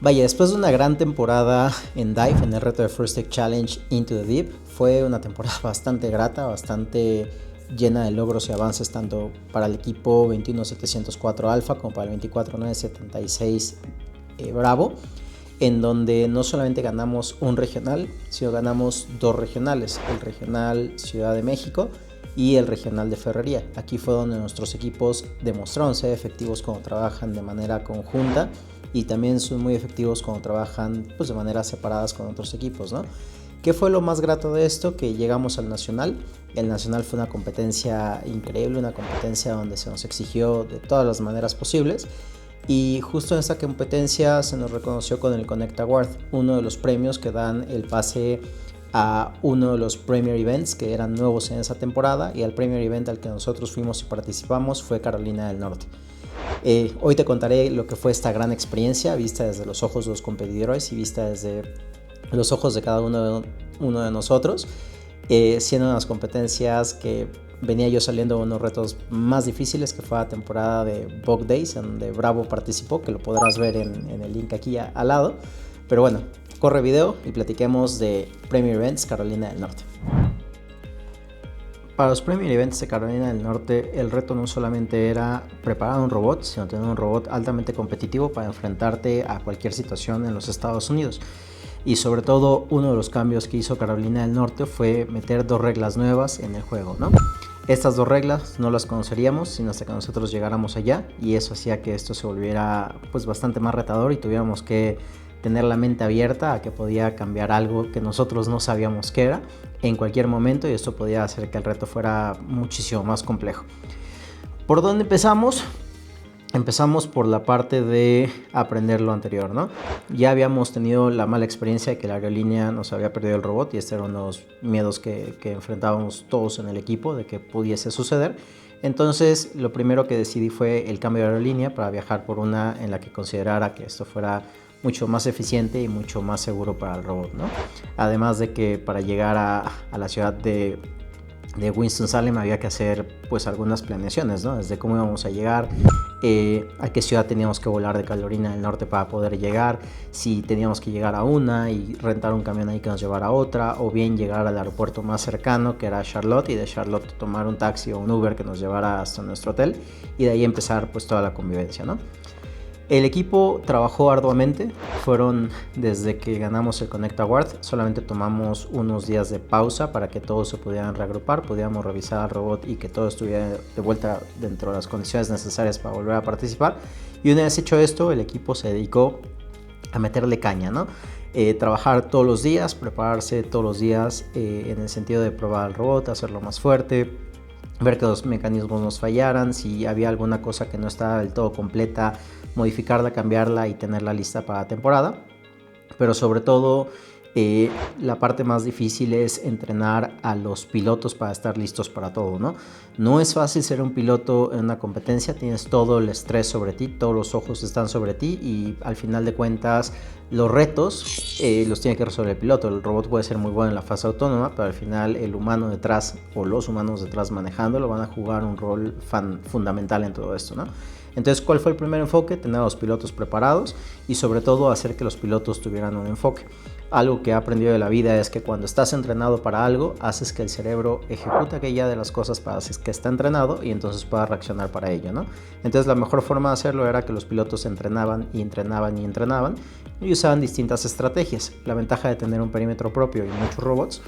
Vaya, después de una gran temporada en Dive, en el reto de First Take Challenge Into the Deep, fue una temporada bastante grata, bastante llena de logros y avances tanto para el equipo 21704 Alpha como para el 24976 Bravo, en donde no solamente ganamos un regional, sino ganamos dos regionales, el regional Ciudad de México y el regional de Ferrería. Aquí fue donde nuestros equipos demostraron ser efectivos cuando trabajan de manera conjunta y también son muy efectivos cuando trabajan pues, de manera separadas con otros equipos, ¿no? ¿Qué fue lo más grato de esto? Que llegamos al Nacional. El Nacional fue una competencia increíble, una competencia donde se nos exigió de todas las maneras posibles. Y justo en esta competencia se nos reconoció con el Connect Award, uno de los premios que dan el pase a uno de los Premier Events que eran nuevos en esa temporada, y el Premier Event al que nosotros fuimos y participamos fue Carolina del Norte. Hoy te contaré lo que fue esta gran experiencia vista desde los ojos de los competidores y vista desde los ojos de cada uno de nosotros, siendo unas competencias que venía yo saliendo de unos retos más difíciles, que fue la temporada de Bug Days, en donde Bravo participó, que lo podrás ver en el link aquí al lado. Pero bueno, corre video y platiquemos de Premier Events Carolina del Norte. Para los Premier Events de Carolina del Norte, el reto no solamente era preparar un robot, sino tener un robot altamente competitivo para enfrentarte a cualquier situación en los Estados Unidos. Y sobre todo, uno de los cambios que hizo Carolina del Norte fue meter dos reglas nuevas en el juego, ¿no? Estas dos reglas no las conoceríamos sino hasta que nosotros llegáramos allá, y eso hacía que esto se volviera pues bastante más retador y tuviéramos que tener la mente abierta a que podía cambiar algo que nosotros no sabíamos qué era en cualquier momento, y esto podía hacer que el reto fuera muchísimo más complejo. ¿Por dónde empezamos? Empezamos por la parte de aprender lo anterior, ¿no? Ya habíamos tenido la mala experiencia de que la aerolínea nos había perdido el robot, y este era uno de los miedos que enfrentábamos todos en el equipo de que pudiese suceder. Entonces lo primero que decidí fue el cambio de aerolínea para viajar por una en la que considerara que esto fuera mucho más eficiente y mucho más seguro para el robot, ¿no? Además de que para llegar a la ciudad de Winston-Salem había que hacer pues algunas planeaciones, ¿no? Desde cómo íbamos a llegar, a qué ciudad teníamos que volar de Carolina del Norte para poder llegar, si teníamos que llegar a una y rentar un camión ahí que nos llevara a otra, o bien llegar al aeropuerto más cercano que era Charlotte, y de Charlotte tomar un taxi o un Uber que nos llevara hasta nuestro hotel, y de ahí empezar pues toda la convivencia, ¿no? El equipo trabajó arduamente, fueron desde que ganamos el Connect Award, solamente tomamos unos días de pausa para que todos se pudieran reagrupar, pudiéramos revisar el robot y que todo estuviera de vuelta dentro de las condiciones necesarias para volver a participar. Y una vez hecho esto, el equipo se dedicó a meterle caña, ¿no? Trabajar todos los días, prepararse todos los días en el sentido de probar el robot, hacerlo más fuerte, ver que los mecanismos nos fallaran, si había alguna cosa que no estaba del todo completa, modificarla, cambiarla y tenerla lista para la temporada. Pero sobre todo la parte más difícil es entrenar a los pilotos para estar listos para todo, ¿no? No es fácil ser un piloto en una competencia, tienes todo el estrés sobre ti, todos los ojos están sobre ti, y al final de cuentas los retos los tiene que resolver el piloto. El robot puede ser muy bueno en la fase autónoma, pero al final el humano detrás o los humanos detrás manejándolo van a jugar un rol fundamental en todo esto, ¿no? Entonces, ¿cuál fue el primer enfoque? Tener a los pilotos preparados y sobre todo hacer que los pilotos tuvieran un enfoque. Algo que he aprendido de la vida es que cuando estás entrenado para algo, haces que el cerebro ejecute aquella de las cosas para que está entrenado y entonces pueda reaccionar para ello, ¿no? Entonces la mejor forma de hacerlo era que los pilotos entrenaban y entrenaban y entrenaban y usaban distintas estrategias. La ventaja de tener un perímetro propio y muchos robots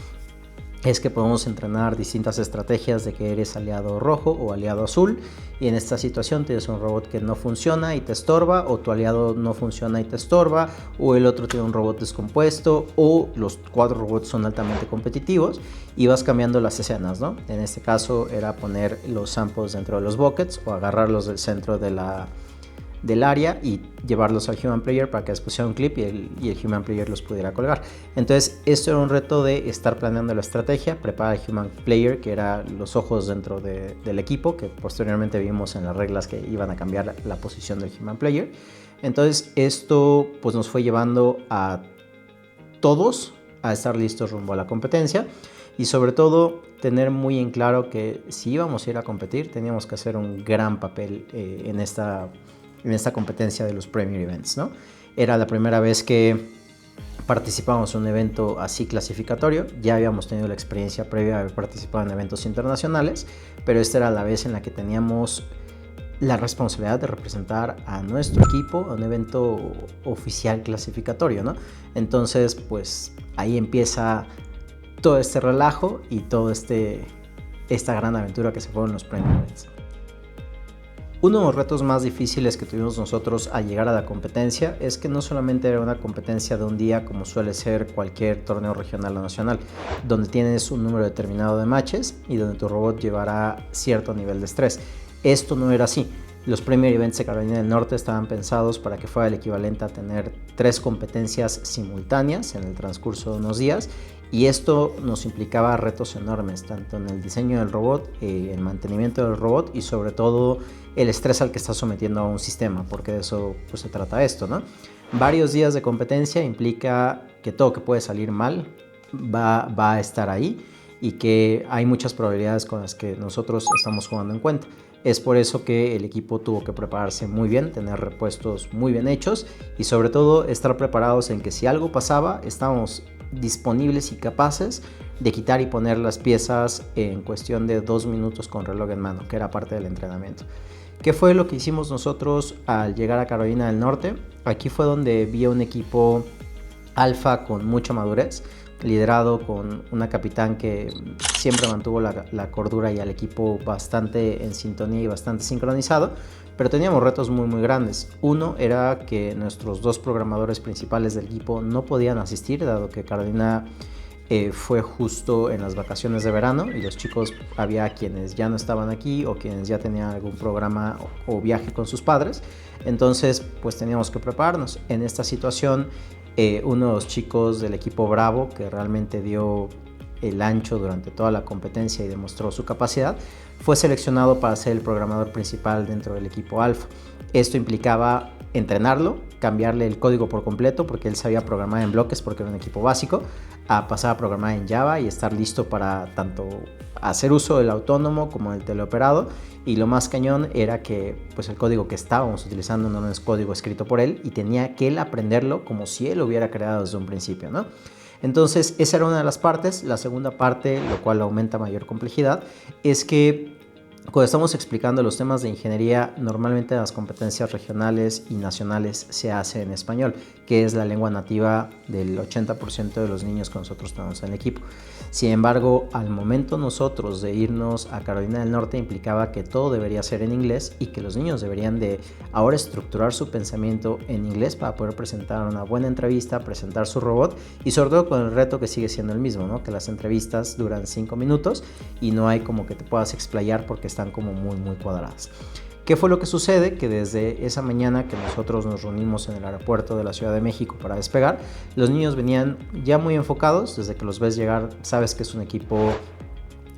es que podemos entrenar distintas estrategias de que eres aliado rojo o aliado azul, y en esta situación tienes un robot que no funciona y te estorba, o tu aliado no funciona y te estorba, o el otro tiene un robot descompuesto, o los cuatro robots son altamente competitivos, y vas cambiando las escenas, ¿no? En este caso era poner los samples dentro de los buckets o agarrarlos del centro del área y llevarlos al Human Player para que después sea un clip y el Human Player los pudiera colgar. Entonces esto era un reto de estar planeando la estrategia, preparar el Human Player, que era los ojos dentro del equipo, que posteriormente vimos en las reglas que iban a cambiar la posición del Human Player. Entonces esto pues nos fue llevando a todos a estar listos rumbo a la competencia, y sobre todo tener muy en claro que si íbamos a ir a competir teníamos que hacer un gran papel en esta competencia de los Premier Events, ¿no? Era la primera vez que participamos en un evento así clasificatorio. Ya habíamos tenido la experiencia previa de haber participado en eventos internacionales, pero esta era la vez en la que teníamos la responsabilidad de representar a nuestro equipo a un evento oficial clasificatorio, ¿no? Entonces, pues ahí empieza todo este relajo y todo esta gran aventura que se fueron los Premier Events. Uno de los retos más difíciles que tuvimos nosotros al llegar a la competencia es que no solamente era una competencia de un día como suele ser cualquier torneo regional o nacional, donde tienes un número determinado de matches y donde tu robot llevará cierto nivel de estrés. Esto no era así. Los Premier Events de Carolina del Norte estaban pensados para que fuera el equivalente a tener 3 competencias simultáneas en el transcurso de unos días, y esto nos implicaba retos enormes, tanto en el diseño del robot, el mantenimiento del robot y sobre todo el estrés al que está sometiendo a un sistema, porque de eso pues, se trata esto, ¿no? Varios días de competencia implica que todo que puede salir mal va a estar ahí y que hay muchas probabilidades con las que nosotros estamos jugando en cuenta. Es por eso que el equipo tuvo que prepararse muy bien, tener repuestos muy bien hechos y sobre todo estar preparados en que si algo pasaba, estábamos disponibles y capaces de quitar y poner las piezas en cuestión de 2 minutos con reloj en mano, que era parte del entrenamiento. ¿Qué fue lo que hicimos nosotros al llegar a Carolina del Norte? Aquí fue donde vi un equipo alfa con mucha madurez, liderado con una capitán que siempre mantuvo la cordura y al equipo bastante en sintonía y bastante sincronizado, pero teníamos retos muy grandes. Uno era que nuestros 2 programadores principales del equipo no podían asistir, dado que Carolina fue justo en las vacaciones de verano y los chicos había quienes ya no estaban aquí o quienes ya tenían algún programa o viaje con sus padres. Entonces pues teníamos que prepararnos. En esta situación uno de los chicos del equipo Bravo, que realmente dio el ancho durante toda la competencia y demostró su capacidad, fue seleccionado para ser el programador principal dentro del equipo Alfa. Esto implicaba entrenarlo, cambiarle el código por completo porque él sabía programar en bloques porque era un equipo básico, a pasar a programar en Java y estar listo para tanto hacer uso del autónomo como del teleoperado. Y lo más cañón era que pues el código que estábamos utilizando no es código escrito por él y tenía que él aprenderlo como si él lo hubiera creado desde un principio, ¿no? Entonces esa era una de las partes. La segunda parte, lo cual aumenta mayor complejidad, es que cuando estamos explicando los temas de ingeniería, normalmente las competencias regionales y nacionales se hace en español, que es la lengua nativa del 80% de los niños que nosotros tenemos en el equipo. Sin embargo, al momento nosotros de irnos a Carolina del Norte implicaba que todo debería ser en inglés y que los niños deberían de ahora estructurar su pensamiento en inglés para poder presentar una buena entrevista, presentar su robot y sobre todo con el reto que sigue siendo el mismo, ¿no? Que las entrevistas duran 5 minutos y no hay como que te puedas explayar porque están como muy cuadradas. ¿Qué fue lo que sucede? Que desde esa mañana que nosotros nos reunimos en el aeropuerto de la Ciudad de México para despegar, los niños venían ya muy enfocados. Desde que los ves llegar, sabes que es un equipo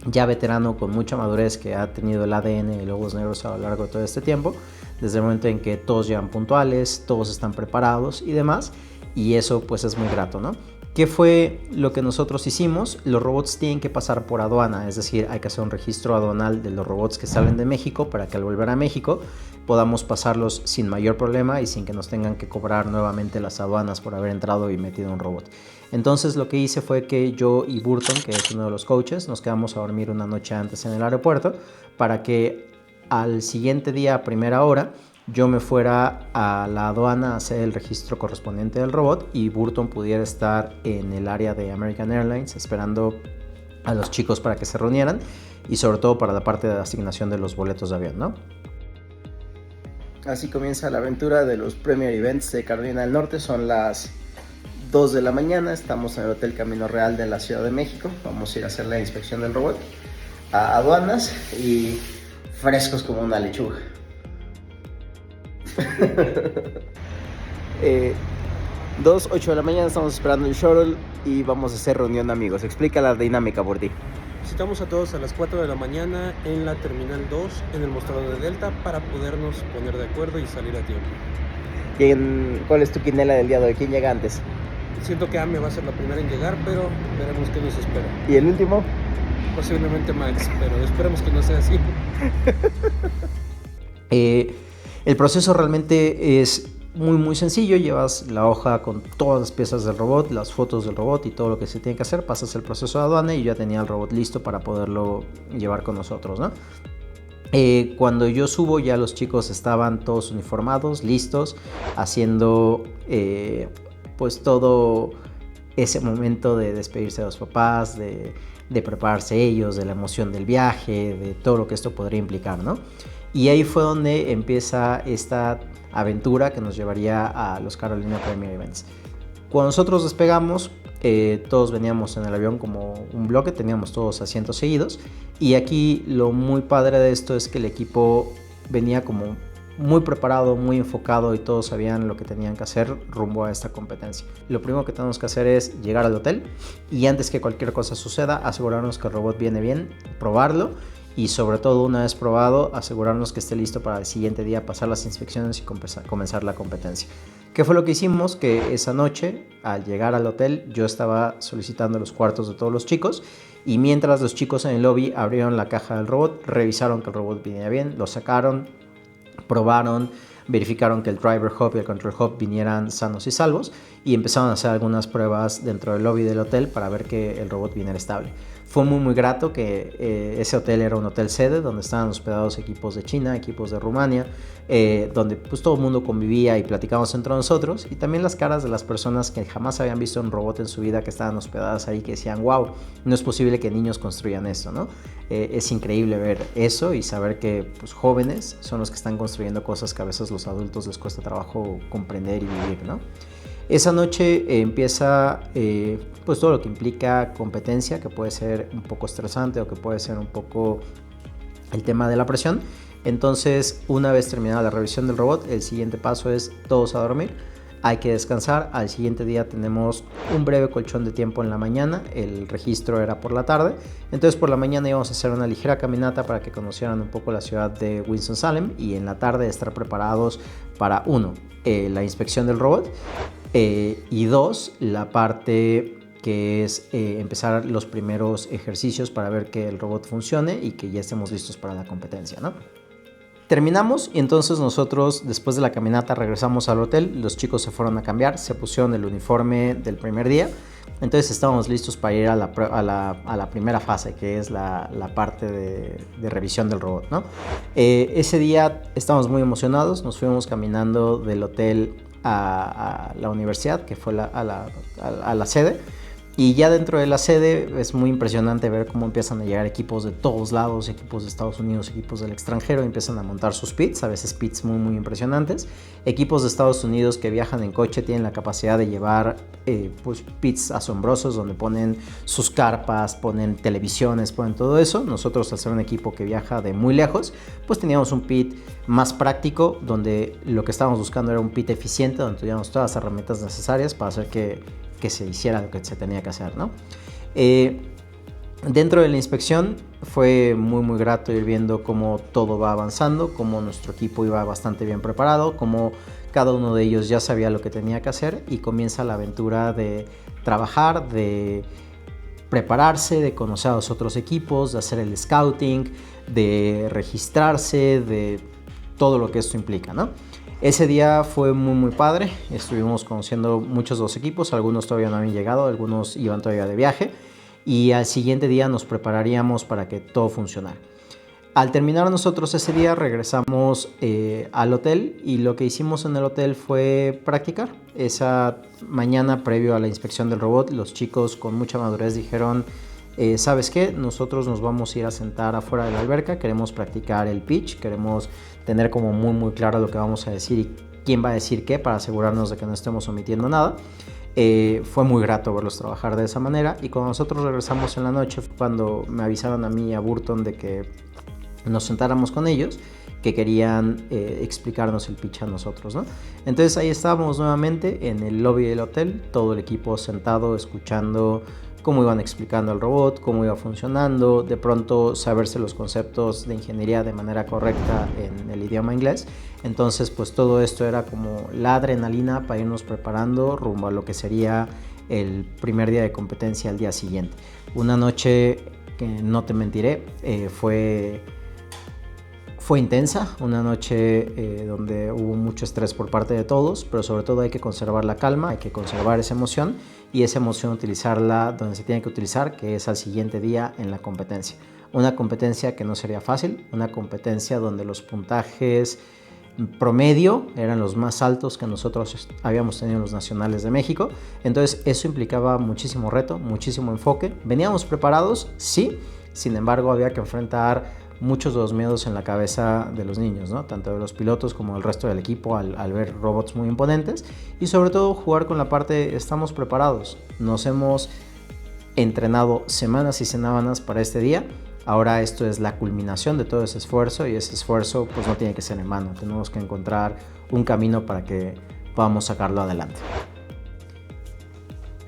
ya veterano con mucha madurez que ha tenido el ADN de Lobos Negros a lo largo de todo este tiempo. Desde el momento en que todos llegan puntuales, todos están preparados y demás. Y eso pues es muy grato, ¿no? ¿Qué fue lo que nosotros hicimos? Los robots tienen que pasar por aduana, es decir, hay que hacer un registro aduanal de los robots que salen de México para que al volver a México podamos pasarlos sin mayor problema y sin que nos tengan que cobrar nuevamente las aduanas por haber entrado y metido un robot. Entonces lo que hice fue que yo y Burton, que es uno de los coaches, nos quedamos a dormir una noche antes en el aeropuerto para que al siguiente día a primera hora yo me fuera a la aduana a hacer el registro correspondiente del robot y Burton pudiera estar en el área de American Airlines esperando a los chicos para que se reunieran y sobre todo para la parte de la asignación de los boletos de avión, ¿no? Así comienza la aventura de los Premier Events de Carolina del Norte. Son las 2 de la mañana, estamos en el Hotel Camino Real de la Ciudad de México. Vamos a ir a hacer la inspección del robot a aduanas y frescos como una lechuga. 2:08 de la mañana, estamos esperando el shuttle y vamos a hacer reunión de amigos. Explica la dinámica por ti. Citamos a todos a las 4 de la mañana en la Terminal 2, en el mostrador de Delta, para podernos poner de acuerdo y salir a tiempo. ¿Cuál es tu quinela del día de hoy? ¿Quién llega antes? Siento que Ame va a ser la primera en llegar, pero veremos qué nos espera. ¿Y el último? Posiblemente Max, pero esperemos que no sea así. El proceso realmente es muy sencillo. Llevas la hoja con todas las piezas del robot, las fotos del robot y todo lo que se tiene que hacer, pasas el proceso de aduana y yo ya tenía el robot listo para poderlo llevar con nosotros, ¿no? Cuando yo subo ya los chicos estaban todos uniformados, listos, haciendo pues todo ese momento de despedirse de los papás, de prepararse ellos, de la emoción del viaje, de todo lo que esto podría implicar, ¿no? Y ahí fue donde empieza esta aventura que nos llevaría a los Carolina Premier Events. Cuando nosotros despegamos, todos veníamos en el avión como un bloque, teníamos todos asientos seguidos, y aquí lo muy padre de esto es que el equipo venía como muy preparado, muy enfocado y todos sabían lo que tenían que hacer rumbo a esta competencia. Lo primero que tenemos que hacer es llegar al hotel y antes que cualquier cosa suceda, asegurarnos que el robot viene bien, probarlo y sobre todo una vez probado, asegurarnos que esté listo para el siguiente día pasar las inspecciones y comenzar la competencia. ¿Qué fue lo que hicimos? Que esa noche, al llegar al hotel, yo estaba solicitando los cuartos de todos los chicos y mientras los chicos en el lobby abrieron la caja del robot, revisaron que el robot viniera bien, lo sacaron, probaron, verificaron que el driver hub y el control hub vinieran sanos y salvos y empezaron a hacer algunas pruebas dentro del lobby del hotel para ver que el robot viniera estable. Fue muy grato que ese hotel era un hotel sede donde estaban hospedados equipos de China, equipos de Rumania, donde pues todo el mundo convivía y platicábamos entre nosotros y también las caras de las personas que jamás habían visto un robot en su vida que estaban hospedadas ahí que decían wow, no es posible que niños construyan esto, ¿no? Es increíble ver eso y saber que pues, jóvenes son los que están construyendo cosas que a veces los adultos les cuesta trabajo comprender y vivir, ¿no? Esa noche empieza pues todo lo que implica competencia, que puede ser un poco estresante o que puede ser un poco el tema de la presión. Entonces, una vez terminada la revisión del robot, el siguiente paso es todos a dormir. Hay que descansar. Al siguiente día tenemos un breve colchón de tiempo en la mañana. El registro era por la tarde. Entonces por la mañana íbamos a hacer una ligera caminata para que conocieran un poco la ciudad de Winston-Salem y en la tarde estar preparados para la inspección del robot y dos, la parte que es empezar los primeros ejercicios para ver que el robot funcione y que ya estemos listos para la competencia, ¿no? Terminamos y entonces nosotros después de la caminata regresamos al hotel, los chicos se fueron a cambiar, se pusieron el uniforme del primer día, entonces estábamos listos para ir a la primera fase que es la parte de revisión del robot, ¿no? Ese día estábamos muy emocionados, nos fuimos caminando del hotel a la universidad que fue a la sede. Y ya dentro de la sede es muy impresionante ver cómo empiezan a llegar equipos de todos lados, equipos de Estados Unidos, equipos del extranjero, empiezan a montar sus pits, a veces pits muy impresionantes. Equipos de Estados Unidos que viajan en coche tienen la capacidad de llevar pues pits asombrosos donde ponen sus carpas, ponen televisiones, ponen todo eso. Nosotros al ser un equipo que viaja de muy lejos, pues teníamos un pit más práctico donde lo que estábamos buscando era un pit eficiente, donde tuviéramos todas las herramientas necesarias para hacer que se hiciera lo que se tenía que hacer, ¿no? Dentro de la inspección fue muy grato ir viendo cómo todo va avanzando, cómo nuestro equipo iba bastante bien preparado, cómo cada uno de ellos ya sabía lo que tenía que hacer y comienza la aventura de trabajar, de prepararse, de conocer a los otros equipos, de hacer el scouting, de registrarse, de todo lo que esto implica, ¿no? Ese día fue muy padre, estuvimos conociendo muchos de los equipos, algunos todavía no habían llegado, algunos iban todavía de viaje y al siguiente día nos prepararíamos para que todo funcionara. Al terminar nosotros ese día regresamos al hotel y lo que hicimos en el hotel fue practicar. Esa mañana previo a la inspección del robot, los chicos con mucha madurez dijeron ¿sabes qué? Nosotros nos vamos a ir a sentar afuera de la alberca, queremos practicar el pitch, queremos tener como muy claro lo que vamos a decir y quién va a decir qué para asegurarnos de que no estemos omitiendo nada. Fue muy grato verlos trabajar de esa manera y cuando nosotros regresamos en la noche fue cuando me avisaron a mí y a Burton de que nos sentáramos con ellos que querían explicarnos el pitch a nosotros, ¿no? Entonces ahí estábamos nuevamente en el lobby del hotel, todo el equipo sentado escuchando cómo iban explicando el robot, cómo iba funcionando, de pronto saberse los conceptos de ingeniería de manera correcta en el idioma inglés. Entonces pues todo esto era como la adrenalina para irnos preparando rumbo a lo que sería el primer día de competencia al día siguiente. Una noche que no te mentiré, fue Fue intensa, una noche donde hubo mucho estrés por parte de todos, pero sobre todo hay que conservar la calma, hay que conservar esa emoción y esa emoción utilizarla donde se tiene que utilizar, que es al siguiente día en la competencia. Una competencia que no sería fácil, una competencia donde los puntajes promedio eran los más altos que nosotros habíamos tenido en los nacionales de México. Entonces eso implicaba muchísimo reto, muchísimo enfoque. Veníamos preparados, sí, sin embargo había que enfrentar muchos de los miedos en la cabeza de los niños, ¿no? Tanto de los pilotos como del resto del equipo al ver robots muy imponentes, y sobre todo jugar con la parte estamos preparados, nos hemos entrenado semanas y semanas para este día. Ahora esto es la culminación de todo ese esfuerzo, y ese esfuerzo pues no tiene que ser en vano, tenemos que encontrar un camino para que podamos sacarlo adelante.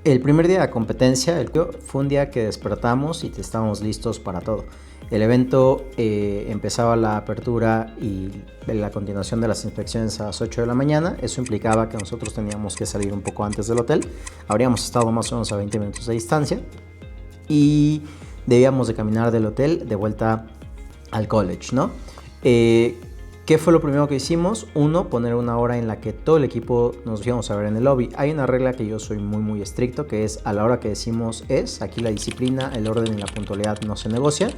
El primer día de competencia fue un día que despertamos y estábamos listos para todo. El evento empezaba la apertura y la continuación de las inspecciones a las 8 de la mañana. Eso implicaba que nosotros teníamos que salir un poco antes del hotel. Habríamos estado más o menos a 20 minutos de distancia y debíamos de caminar del hotel de vuelta al college, ¿no? ¿Qué fue lo primero que hicimos? Uno, poner una hora en la que todo el equipo nos íbamos a ver en el lobby. Hay una regla que yo soy muy estricto, que es a la hora que decimos aquí la disciplina, el orden y la puntualidad no se negocia.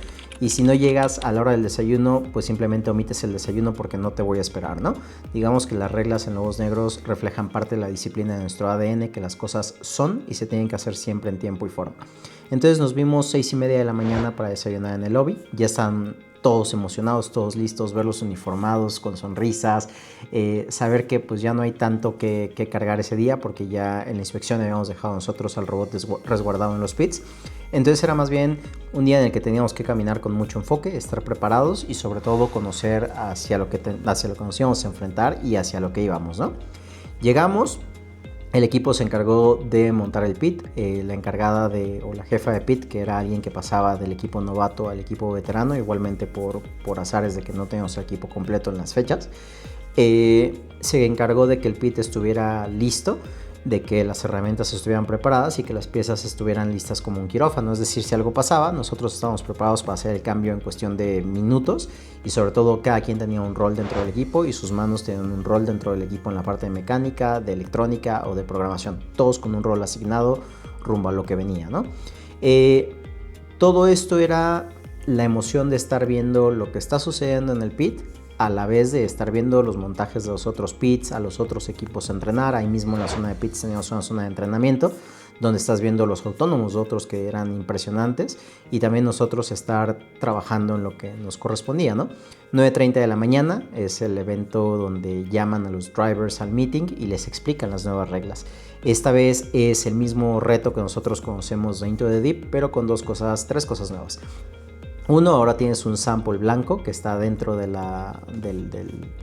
Y si no llegas a la hora del desayuno, pues simplemente omites el desayuno porque no te voy a esperar, ¿no? Digamos que las reglas en Lobos Negros reflejan parte de la disciplina de nuestro ADN, que las cosas son y se tienen que hacer siempre en tiempo y forma. Entonces nos vimos 6:30 de la mañana para desayunar en el lobby. Ya están todos emocionados, todos listos, verlos uniformados, con sonrisas, saber que pues ya no hay tanto que cargar ese día porque ya en la inspección habíamos dejado nosotros al robot resguardado en los pits. Entonces era más bien un día en el que teníamos que caminar con mucho enfoque, estar preparados y sobre todo conocer hacia lo que nos íbamos a enfrentar y hacia lo que íbamos, ¿no? Llegamos. El equipo se encargó de montar el pit, la encargada o la jefa de pit, que era alguien que pasaba del equipo novato al equipo veterano, igualmente por azares de que no teníamos el equipo completo en las fechas, se encargó de que el pit estuviera listo, de que las herramientas estuvieran preparadas y que las piezas estuvieran listas como un quirófano. Es decir, si algo pasaba, nosotros estábamos preparados para hacer el cambio en cuestión de minutos, y sobre todo cada quien tenía un rol dentro del equipo y sus manos tenían un rol dentro del equipo en la parte de mecánica, de electrónica o de programación, todos con un rol asignado rumbo a lo que venía, ¿no? Todo esto era la emoción de estar viendo lo que está sucediendo en el pit, a la vez de estar viendo los montajes de los otros pits, a los otros equipos entrenar. Ahí mismo en la zona de pits teníamos una zona de entrenamiento donde estás viendo los autónomos de otros que eran impresionantes, y también nosotros estar trabajando en lo que nos correspondía, ¿no? 9:30 de la mañana es el evento donde llaman a los drivers al meeting y les explican las nuevas reglas. Esta vez es el mismo reto que nosotros conocemos de Into the Deep, pero con tres cosas nuevas. Uno, ahora tienes un sample blanco que está dentro del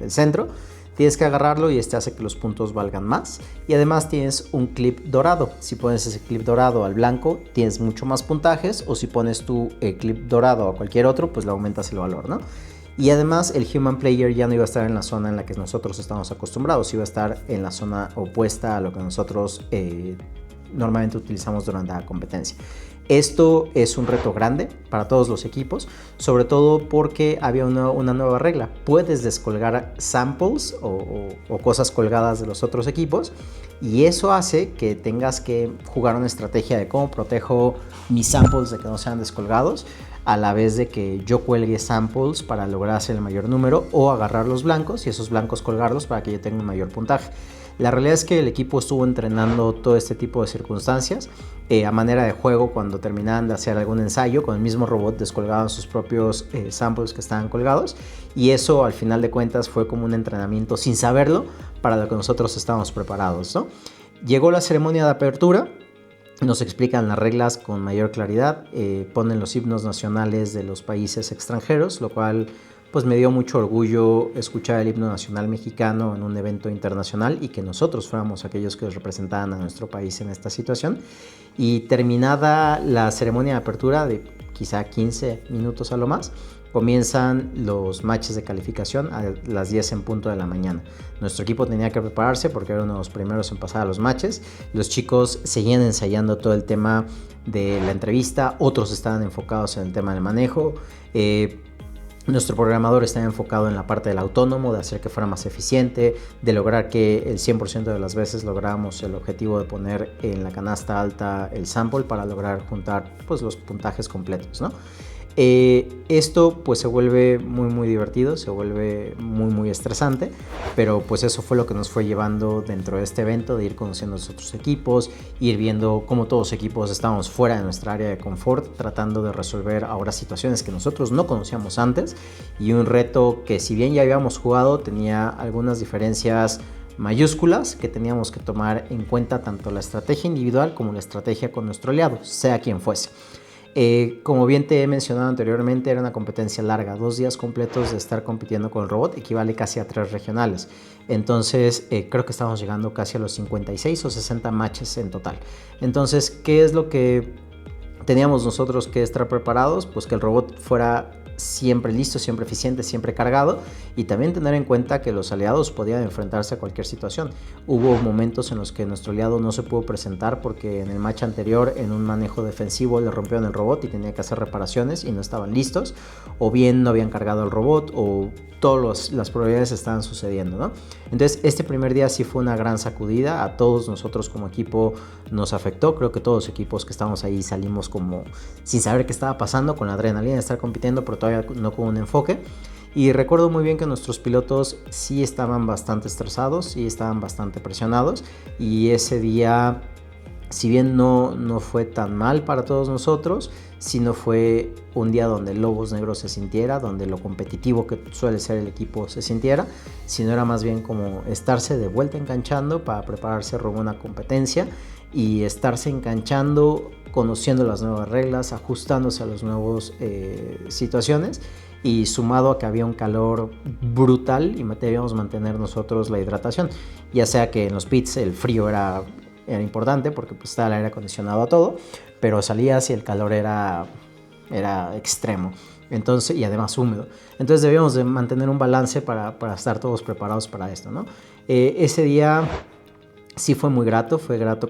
centro. Tienes que agarrarlo y este hace que los puntos valgan más. Y además tienes un clip dorado. Si pones ese clip dorado al blanco, tienes mucho más puntajes. O si pones tu clip dorado a cualquier otro, pues le aumentas el valor, ¿no? Y además el Human Player ya no iba a estar en la zona en la que nosotros estamos acostumbrados. Iba a estar en la zona opuesta a lo que nosotros normalmente utilizamos durante la competencia. Esto es un reto grande para todos los equipos, sobre todo porque había una nueva regla. Puedes descolgar samples o cosas colgadas de los otros equipos, y eso hace que tengas que jugar una estrategia de cómo protejo mis samples de que no sean descolgados, a la vez de que yo cuelgue samples para lograr hacer el mayor número, o agarrar los blancos y esos blancos colgarlos para que yo tenga un mayor puntaje. La realidad es que el equipo estuvo entrenando todo este tipo de circunstancias a manera de juego. Cuando terminaban de hacer algún ensayo con el mismo robot, descolgaban sus propios samples que estaban colgados, y eso al final de cuentas fue como un entrenamiento sin saberlo para lo que nosotros estábamos preparados, ¿no? Llegó la ceremonia de apertura. Nos explican las reglas con mayor claridad, ponen los himnos nacionales de los países extranjeros, lo cual pues me dio mucho orgullo escuchar el himno nacional mexicano en un evento internacional y que nosotros fuéramos aquellos que representaban a nuestro país en esta situación. Y terminada la ceremonia de apertura de quizá 15 minutos a lo más, comienzan los matches de calificación a las 10 en punto de la mañana. Nuestro equipo tenía que prepararse porque era uno de los primeros en pasar a los matches. Los chicos seguían ensayando todo el tema de la entrevista, otros estaban enfocados en el tema del manejo. Nuestro programador está enfocado en la parte del autónomo, de hacer que fuera más eficiente, de lograr que el 100% de las veces lográramos el objetivo de poner en la canasta alta el sample para lograr juntar pues, los puntajes completos, ¿no? Esto pues se vuelve muy divertido, se vuelve muy estresante, pero pues eso fue lo que nos fue llevando dentro de este evento, de ir conociendo a los otros equipos, ir viendo cómo todos los equipos estábamos fuera de nuestra área de confort, tratando de resolver ahora situaciones que nosotros no conocíamos antes, y un reto que, si bien ya habíamos jugado, tenía algunas diferencias mayúsculas que teníamos que tomar en cuenta, tanto la estrategia individual como la estrategia con nuestro aliado, sea quien fuese. Como bien te he mencionado anteriormente, era una competencia larga, 2 días completos de estar compitiendo con el robot, equivale casi a 3 regionales. Entonces creo que estamos llegando casi a los 56 o 60 matches en total. Entonces, ¿qué es lo que teníamos nosotros que estar preparados? Pues que el robot fuera siempre listo, siempre eficiente, siempre cargado, y también tener en cuenta que los aliados podían enfrentarse a cualquier situación. Hubo momentos en los que nuestro aliado no se pudo presentar porque en el match anterior, en un manejo defensivo, le rompieron el robot y tenía que hacer reparaciones y no estaban listos, o bien no habían cargado el robot, o todas las probabilidades estaban sucediendo, ¿no? Entonces este primer día sí fue una gran sacudida, a todos nosotros como equipo nos afectó. Creo que todos los equipos que estábamos ahí salimos como sin saber qué estaba pasando, con la adrenalina de estar compitiendo, pero todavía no con un enfoque. Y recuerdo muy bien que nuestros pilotos sí estaban bastante estresados, sí estaban bastante presionados, y ese día, si bien no fue tan mal para todos nosotros, sino fue un día donde Lobos Negros se sintiera, donde lo competitivo que suele ser el equipo se sintiera, sino era más bien como estarse de vuelta enganchando para prepararse rumbo a una competencia, y estarse enganchando, conociendo las nuevas reglas, ajustándose a las nuevas situaciones, y sumado a que había un calor brutal y debíamos mantener nosotros la hidratación, ya sea que en los pits el frío era importante porque pues estaba el aire acondicionado a todo, pero salías y el calor era extremo, entonces, y además húmedo. Entonces debíamos de mantener un balance para estar todos preparados para esto, ¿no? Ese día sí fue grato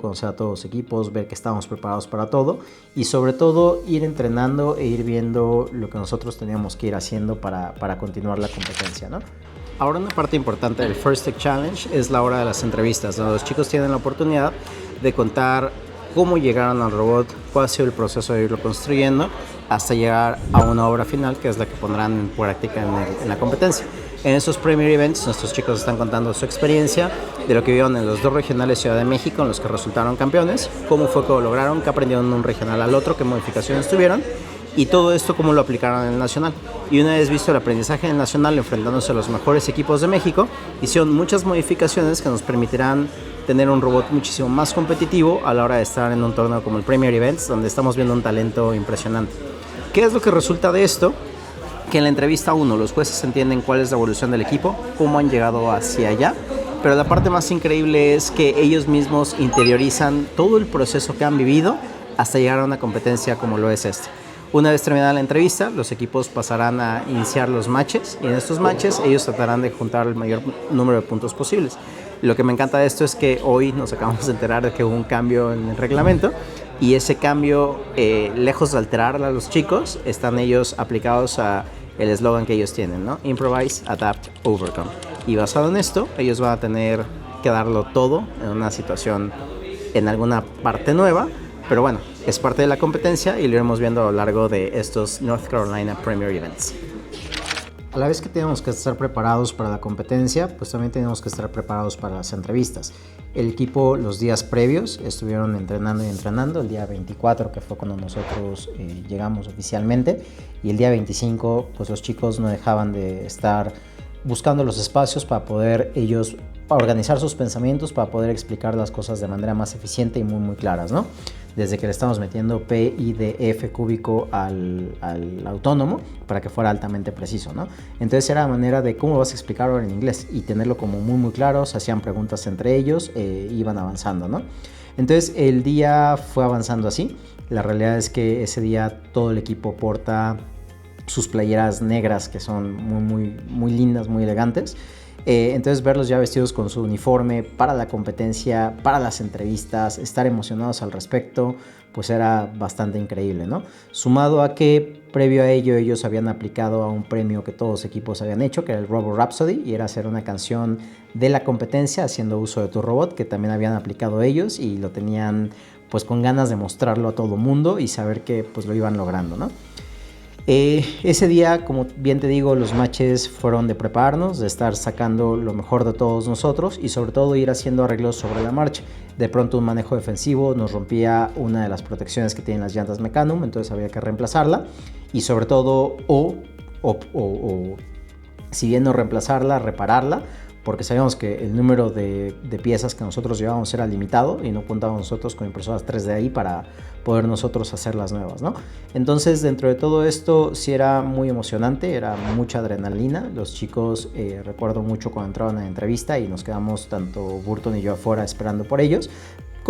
conocer a todos los equipos, ver que estábamos preparados para todo, y sobre todo ir entrenando e ir viendo lo que nosotros teníamos que ir haciendo para continuar la competencia, ¿no? Ahora, una parte importante del First Tech Challenge es la hora de las entrevistas, donde los chicos tienen la oportunidad de contar cómo llegaron al robot, cuál ha sido el proceso de irlo construyendo, hasta llegar a una obra final, que es la que pondrán en práctica en la competencia. En esos Premier Events, nuestros chicos están contando su experiencia, de lo que vieron en los 2 regionales Ciudad de México, en los que resultaron campeones, cómo fue que lo lograron, qué aprendieron de un regional al otro, qué modificaciones tuvieron, y todo esto cómo lo aplicaron en el nacional. Y una vez visto el aprendizaje en el nacional, enfrentándose a los mejores equipos de México, hicieron muchas modificaciones que nos permitirán tener un robot muchísimo más competitivo a la hora de estar en un torneo como el Premier Events, donde estamos viendo un talento impresionante. ¿Qué es lo que resulta de esto? Que en la entrevista 1 los jueces entienden cuál es la evolución del equipo, cómo han llegado hacia allá, pero la parte más increíble es que ellos mismos interiorizan todo el proceso que han vivido hasta llegar a una competencia como lo es este. Una vez terminada la entrevista, los equipos pasarán a iniciar los matches, y en estos matches ellos tratarán de juntar el mayor número de puntos posibles. Lo que me encanta de esto es que hoy nos acabamos de enterar de que hubo un cambio en el reglamento, y ese cambio, lejos de alterar a los chicos, están ellos aplicados a el eslogan que ellos tienen, ¿no? Improvise, Adapt, Overcome. Y basado en esto, ellos van a tener que darlo todo en una situación, en alguna parte nueva, pero bueno, es parte de la competencia y lo iremos viendo a lo largo de estos North Carolina Premier Events. A la vez que tenemos que estar preparados para la competencia, pues también tenemos que estar preparados para las entrevistas. El equipo los días previos estuvieron entrenando y entrenando, el día 24 que fue cuando nosotros llegamos oficialmente, y el día 25 pues los chicos no dejaban de estar buscando los espacios para poder ellos organizar sus pensamientos, para poder explicar las cosas de manera más eficiente y muy claras, ¿no? Desde que le estamos metiendo P, I, D, F cúbico al autónomo para que fuera altamente preciso, ¿no? Entonces era la manera de cómo vas a explicar ahora en inglés y tenerlo como muy claro. Se hacían preguntas entre ellos, iban avanzando, ¿no? Entonces el día fue avanzando así. La realidad es que ese día todo el equipo porta sus playeras negras, que son muy lindas, muy elegantes. Entonces verlos ya vestidos con su uniforme para la competencia, para las entrevistas, estar emocionados al respecto, pues era bastante increíble, ¿no? Sumado a que previo a ello ellos habían aplicado a un premio que todos los equipos habían hecho, que era el Robo Rhapsody, y era hacer una canción de la competencia haciendo uso de tu robot, que también habían aplicado ellos y lo tenían pues con ganas de mostrarlo a todo mundo y saber que pues lo iban logrando, ¿no? Ese día, como bien te digo, los matches fueron de prepararnos, de estar sacando lo mejor de todos nosotros y sobre todo ir haciendo arreglos sobre la marcha. De pronto un manejo defensivo nos rompía una de las protecciones que tienen las llantas Mecanum, entonces había que reemplazarla y sobre todo si bien no reemplazarla, repararla, porque sabíamos que el número de piezas que nosotros llevábamos era limitado y no contábamos nosotros con impresoras 3D ahí para poder nosotros hacer las nuevas, ¿no? Entonces, dentro de todo esto, sí era muy emocionante, era mucha adrenalina. Los chicos, recuerdo mucho cuando entraban a la entrevista y nos quedamos tanto Burton y yo afuera esperando por ellos,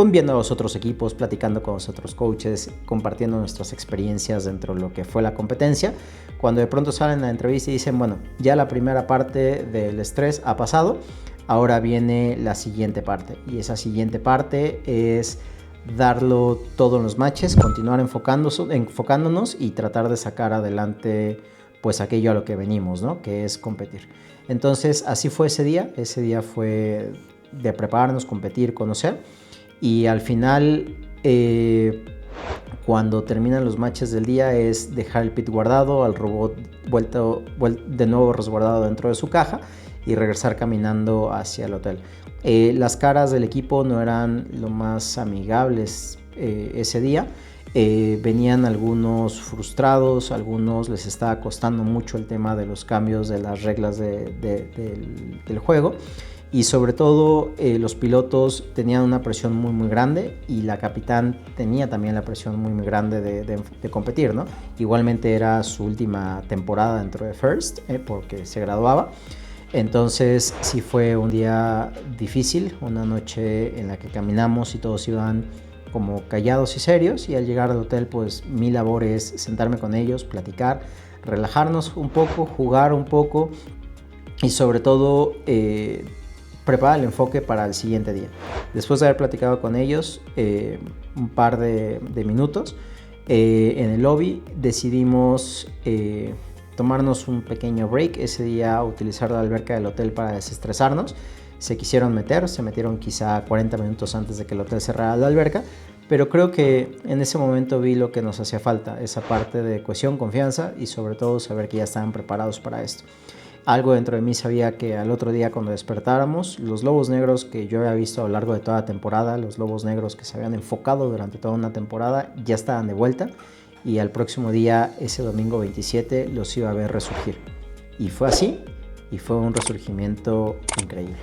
viendo a los otros equipos, platicando con los otros coaches, compartiendo nuestras experiencias dentro de lo que fue la competencia. Cuando de pronto salen a la entrevista y dicen, bueno, ya la primera parte del estrés ha pasado, ahora viene la siguiente parte. Y esa siguiente parte es darlo todo en los matches, continuar enfocándonos y tratar de sacar adelante pues aquello a lo que venimos, ¿no? Que es competir. Entonces así fue ese día fue de prepararnos, competir, conocer. Y al final, cuando terminan los matches del día, es dejar el pit guardado, al robot de nuevo resguardado dentro de su caja y regresar caminando hacia el hotel. Las caras del equipo no eran lo más amigables ese día. Venían algunos frustrados, algunos les estaba costando mucho el tema de los cambios de las reglas del juego. Y sobre todo los pilotos tenían una presión muy grande y la capitán tenía también la presión muy grande de competir, ¿no? Igualmente era su última temporada dentro de First, porque se graduaba. Entonces sí fue un día difícil, una noche en la que caminamos y todos iban como callados y serios, y al llegar al hotel pues mi labor es sentarme con ellos, platicar, relajarnos un poco, jugar un poco y sobre todo preparar el enfoque para el siguiente día. Después de haber platicado con ellos un par de minutos, en el lobby decidimos tomarnos un pequeño break. Ese día utilizar la alberca del hotel para desestresarnos. Se quisieron meter, se metieron quizá 40 minutos antes de que el hotel cerrara la alberca, pero creo que en ese momento vi lo que nos hacía falta, esa parte de cohesión, confianza y sobre todo saber que ya estaban preparados para esto. Algo dentro de mí sabía que al otro día cuando despertáramos, los lobos negros que yo había visto a lo largo de toda la temporada, los lobos negros que se habían enfocado durante toda una temporada, ya estaban de vuelta y al próximo día, ese domingo 27, los iba a ver resurgir. Y fue así, y fue un resurgimiento increíble.